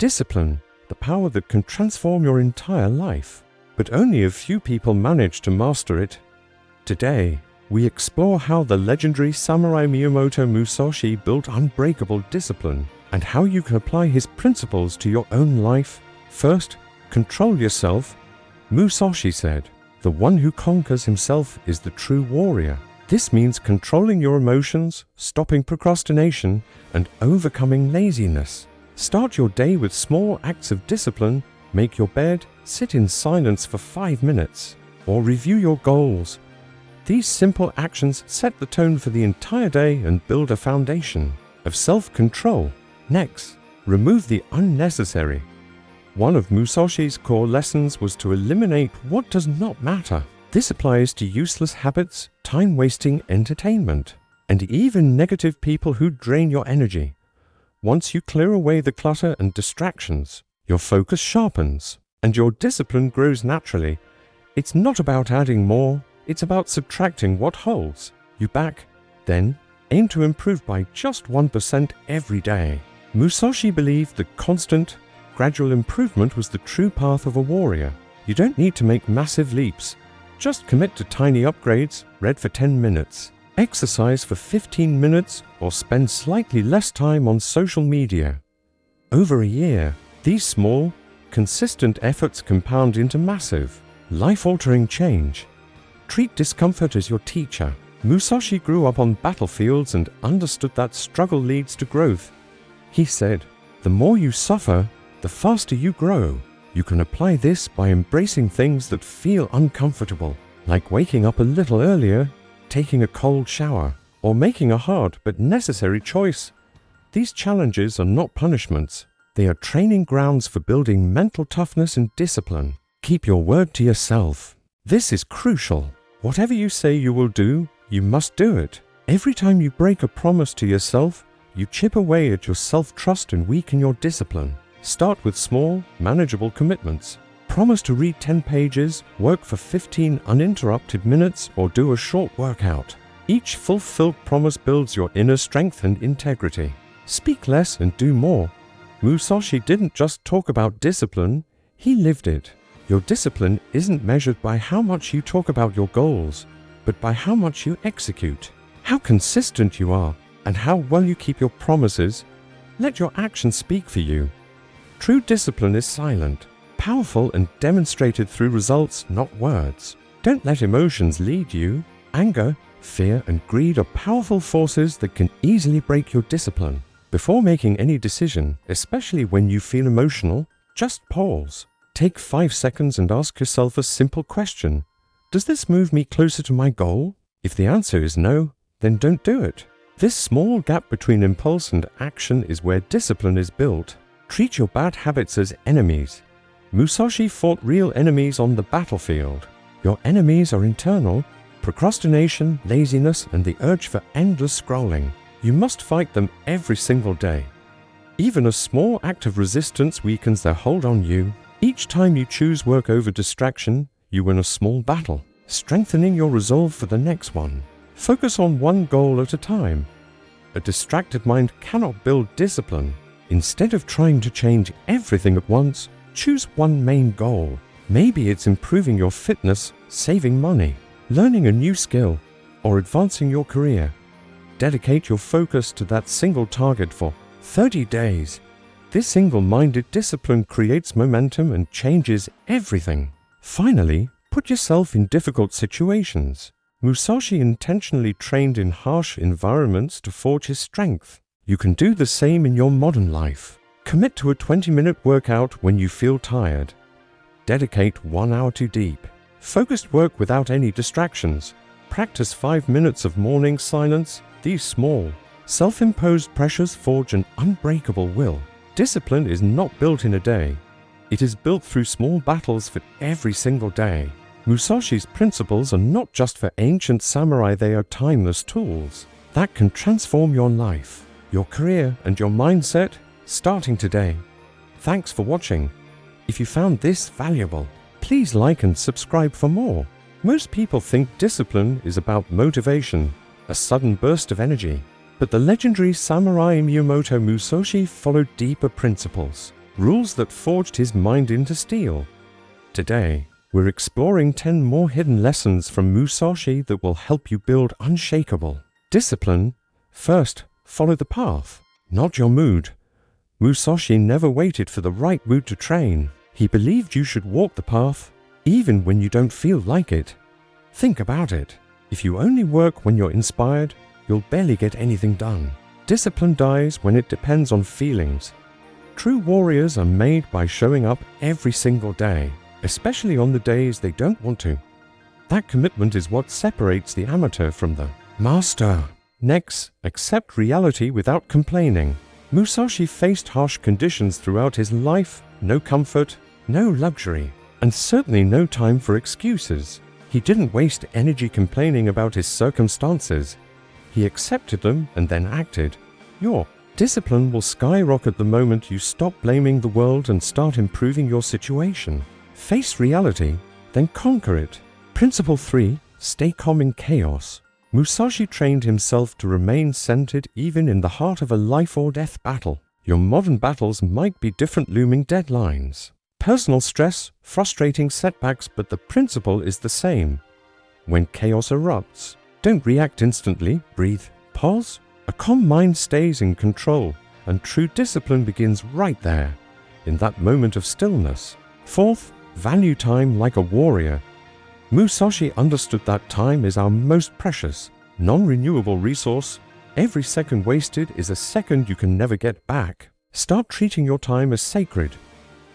Discipline, the power that can transform your entire life. But only a few people manage to master it. Today, we explore how the legendary samurai Miyamoto Musashi built unbreakable discipline and how you can apply his principles to your own life. First, control yourself. Musashi said, "The one who conquers himself is the true warrior." This means controlling your emotions, stopping procrastination, and overcoming laziness. Start your day with small acts of discipline. Make your bed, sit in silence for 5 minutes, or review your goals. These simple actions set the tone for the entire day and build a foundation of self-control. Next, remove the unnecessary. One of Musashi's core lessons was to eliminate what does not matter. This applies to useless habits, time-wasting entertainment, and even negative people who drain your energy. Once you clear away the clutter and distractions, your focus sharpens, and your discipline grows naturally. It's not about adding more, it's about subtracting what holds you back. Then, aim to improve by just 1% every day. Musashi believed that constant, gradual improvement was the true path of a warrior. You don't need to make massive leaps. Just commit to tiny upgrades, read for 10 minutes, exercise for 15 minutes, or spend slightly less time on social media. Over a year, these small, consistent efforts compound into massive, life-altering change. Treat discomfort as your teacher. Musashi grew up on battlefields and understood that struggle leads to growth. He said, "The more you suffer, the faster you grow." You can apply this by embracing things that feel uncomfortable, like waking up a little earlier, taking a cold shower, or making a hard but necessary choice. These challenges are not punishments. They are training grounds for building mental toughness and discipline. Keep your word to yourself. This is crucial. Whatever you say you will do, you must do it. Every time you break a promise to yourself, you chip away at your self-trust and weaken your discipline. Start with small, manageable commitments. Promise to read 10 pages, work for 15 uninterrupted minutes, or do a short workout. Each fulfilled promise builds your inner strength and integrity. Speak less and do more. Musashi didn't just talk about discipline, he lived it. Your discipline isn't measured by how much you talk about your goals, but by how much you execute, how consistent you are, and how well you keep your promises. Let your actions speak for you. True discipline is silent, powerful, and demonstrated through results, not words. Don't let emotions lead you. Anger, fear, and greed are powerful forces that can easily break your discipline. Before making any decision, especially when you feel emotional, just pause. Take 5 seconds and ask yourself a simple question. Does this move me closer to my goal? If the answer is no, then don't do it. This small gap between impulse and action is where discipline is built. Treat your bad habits as enemies. Musashi fought real enemies on the battlefield. Your enemies are internal: procrastination, laziness, and the urge for endless scrolling. You must fight them every single day. Even a small act of resistance weakens their hold on you. Each time you choose work over distraction, you win a small battle, strengthening your resolve for the next one. Focus on one goal at a time. A distracted mind cannot build discipline. Instead of trying to change everything at once, choose one main goal. Maybe it's improving your fitness, saving money, learning a new skill, or advancing your career. Dedicate your focus to that single target for 30 days. This single-minded discipline creates momentum and changes everything. Finally, put yourself in difficult situations. Musashi intentionally trained in harsh environments to forge his strength. You can do the same in your modern life. Commit to a 20-minute workout when you feel tired. Dedicate 1 hour to deep, focused work without any distractions. Practice 5 minutes of morning silence. These small, self-imposed pressures forge an unbreakable will. Discipline is not built in a day. It is built through small battles for every single day. Musashi's principles are not just for ancient samurai, they are timeless tools that can transform your life, your career, and your mindset starting today. Thanks for watching. If you found this valuable, please like and subscribe for more. Most people think discipline is about motivation, a sudden burst of energy. But the legendary samurai Miyamoto Musashi followed deeper principles. rules that forged his mind into steel. Today, we're exploring 10 more hidden lessons from Musashi that will help you build unshakable discipline. First, follow the path, not your mood. Musashi never waited for the right mood to train. He believed you should walk the path, even when you don't feel like it. Think about it. If you only work when you're inspired, you'll barely get anything done. Discipline dies when it depends on feelings. True warriors are made by showing up every single day, especially on the days they don't want to. That commitment is what separates the amateur from the master. Next, accept reality without complaining. Musashi faced harsh conditions throughout his life, no comfort, no luxury, and certainly no time for excuses. He didn't waste energy complaining about his circumstances. He accepted them and then acted. Your discipline will skyrocket the moment you stop blaming the world and start improving your situation. Face reality, then conquer it. Principle 3. Stay calm in chaos. Musashi trained himself to remain centered even in the heart of a life or death battle. Your modern battles might be different looming deadlines, personal stress, frustrating setbacks, but the principle is the same. When chaos erupts, don't react instantly, breathe, pause. A calm mind stays in control, and true discipline begins right there, in that moment of stillness. Fourth, value time like a warrior. Musashi understood that time is our most precious, non-renewable resource. Every second wasted is a second you can never get back. Start treating your time as sacred.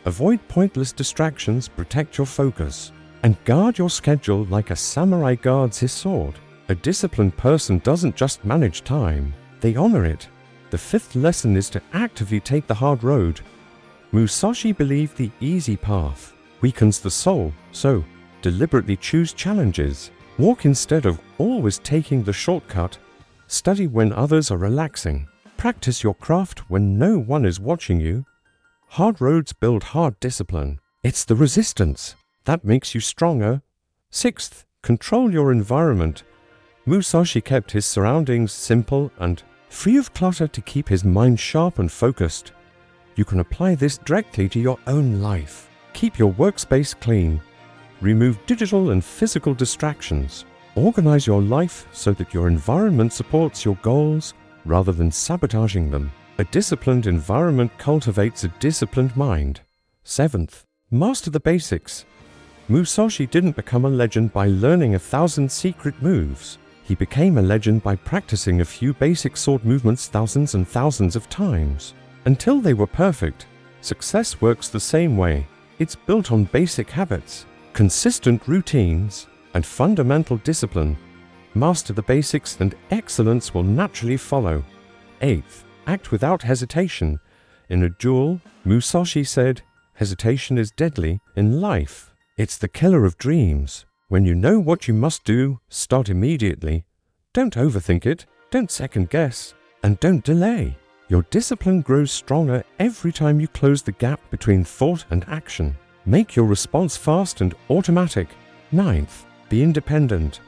Avoid pointless distractions, protect your focus, and guard your schedule like a samurai guards his sword. A disciplined person doesn't just manage time, they honor it. The fifth lesson is to actively take the hard road. Musashi believed the easy path weakens the soul, so deliberately choose challenges. Walk instead of always taking the shortcut. Study when others are relaxing. Practice your craft when no one is watching you. Hard roads build hard discipline. It's the resistance that makes you stronger. Sixth, control your environment. Musashi kept his surroundings simple and free of clutter to keep his mind sharp and focused. You can apply this directly to your own life. Keep your workspace clean. Remove digital and physical distractions. Organize your life so that your environment supports your goals rather than sabotaging them. A disciplined environment cultivates a disciplined mind. Seventh, master the basics. Musashi didn't become a legend by learning 1,000 secret moves. He became a legend by practicing a few basic sword movements thousands and thousands of times. Until they were perfect, success works the same way. It's built on basic habits, consistent routines, and fundamental discipline. Master the basics and excellence will naturally follow. Eighth, act without hesitation. In a duel, Musashi said, "Hesitation is deadly in life. It's the killer of dreams. When you know what you must do, start immediately. Don't overthink it, don't second guess, and don't delay." Your discipline grows stronger every time you close the gap between thought and action. Make your response fast and automatic. Ninth, be independent.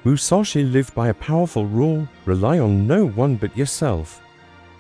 Musashi lived by a powerful rule: rely on no one but yourself.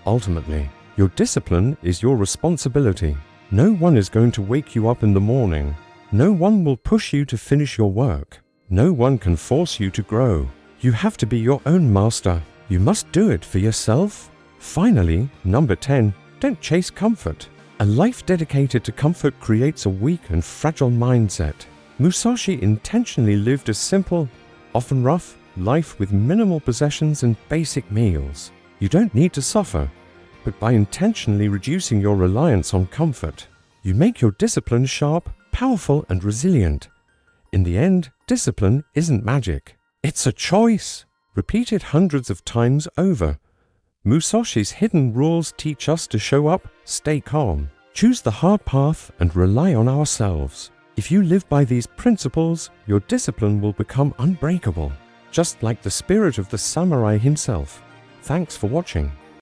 Ultimately, your discipline is your responsibility. No one is going to wake you up in the morning. No one will push you to finish your work. No one can force you to grow. You have to be your own master. You must do it for yourself. Finally, number 10, don't chase comfort. A life dedicated to comfort creates a weak and fragile mindset. Musashi intentionally lived a simple, often rough, life with minimal possessions and basic meals. You don't need to suffer, but by intentionally reducing your reliance on comfort, you make your discipline sharp, powerful, and resilient. In the end, discipline isn't magic. It's a choice, repeated hundreds of times over. Musashi's hidden rules teach us to show up, stay calm, choose the hard path, and rely on ourselves. If you live by these principles, your discipline will become unbreakable, just like the spirit of the samurai himself. Thanks for watching.